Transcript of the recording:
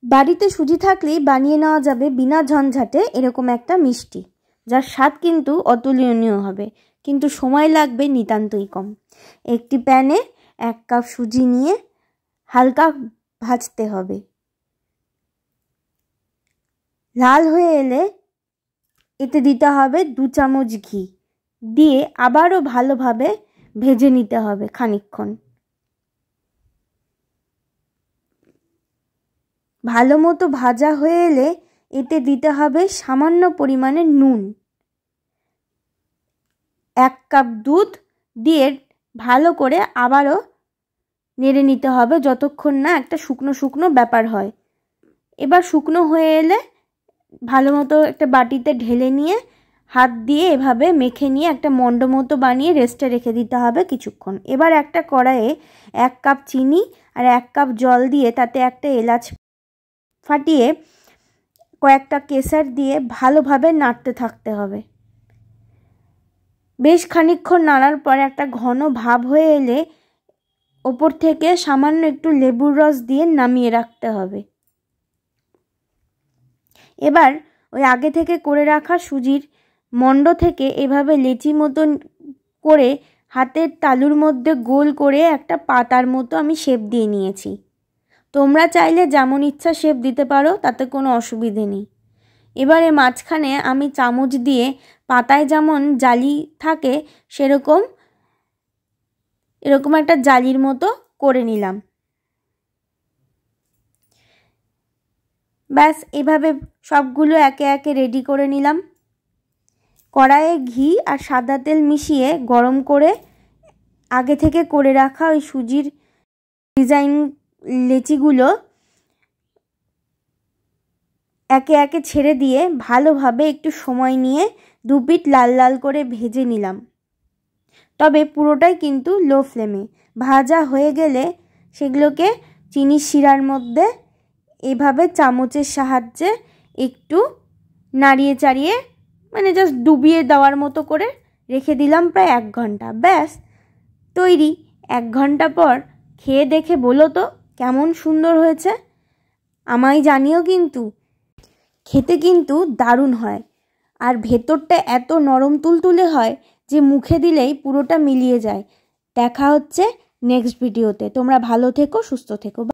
বাড়িতে সুজি থাকলেই বানিয়ে নেওয়া যাবে বিনা ঝঞ্ঝাটে এরকম একটা মিষ্টি, যার স্বাদ কিন্তু অতুলনীয় হবে, কিন্তু সময় লাগবে নিতান্তই কম। একটি প্যানে 1 কাপ সুজি নিয়ে হালকা ভাজতে হবে। লাল হয়ে এলে এতে দিতে হবে 2 চামচ ঘি, দিয়ে আবারও ভালোভাবে ভেজে নিতে হবে খানিকক্ষণ। ভালো মতো ভাজা হয়ে এলে এতে দিতে হবে সামান্য পরিমাণে নুন, 1 কাপ দুধ দিয়ে ভালো করে আবারও নেড়ে নিতে হবে যতক্ষণ না একটা শুকনো শুকনো ব্যাপার হয়। এবার শুকনো হয়ে এলে ভালো মতো একটা বাটিতে ঢেলে নিয়ে হাত দিয়ে এভাবে মেখে নিয়ে একটা মন্ড মতো বানিয়ে রেস্টে রেখে দিতে হবে কিছুক্ষণ। এবার একটা কড়াইয়ে 1 কাপ চিনি আর 1 কাপ জল দিয়ে তাতে একটা এলাচ ফাটিয়ে কয়েকটা কেশর দিয়ে ভালোভাবে নাড়তে থাকতে হবে। বেশ খানিকক্ষণ নাড়ার পর একটা ঘন ভাব হয়ে এলে ওপর থেকে সামান্য একটু লেবুর রস দিয়ে নামিয়ে রাখতে হবে। এবার ওই আগে থেকে করে রাখা সুজির মন্ড থেকে এভাবে লেচি মতো করে হাতের তালুর মধ্যে গোল করে একটা পাতার মতো আমি শেপ দিয়ে নিয়েছি। তোমরা চাইলে যেমন ইচ্ছা শেপ দিতে পারো, তাতে কোনো অসুবিধে নেই। এবারে মাঝখানে আমি চামচ দিয়ে পাতায় যেমন জালি থাকে সেরকম এরকম একটা জালির মতো করে নিলাম। ব্যাস এভাবে সবগুলো একে একে রেডি করে নিলাম। কড়াইয়ে ঘি আর সাদা তেল মিশিয়ে গরম করে আগে থেকে করে রাখা ওই সুজির ডিজাইন লেচিগুলো একে একে ছেড়ে দিয়ে ভালোভাবে একটু সময় নিয়ে 2 পিঠ লাল লাল করে ভেজে নিলাম। তবে পুরোটাই কিন্তু লো ফ্লেমে। ভাজা হয়ে গেলে সেগুলোকে চিনির শিরার মধ্যে এভাবে চামচের সাহায্যে একটু নাড়িয়ে চাড়িয়ে জাস্ট ডুবিয়ে দেওয়ার মতো করে রেখে দিলাম প্রায় 1 ঘন্টা। ব্যাস তৈরি। 1 ঘন্টা পর খেয়ে দেখে বলো তো কেমন সুন্দর হয়েছে। আমায় জানিও কিন্তু। খেতে কিন্তু দারুণ হয়, আর ভেতরটা এত নরম তুলতুলে হয় যে মুখে দিলেই পুরোটা মিলিয়ে যায়। দেখা হচ্ছে নেক্সট ভিডিওতে। তোমরা ভালো থেকো, সুস্থ থেকো।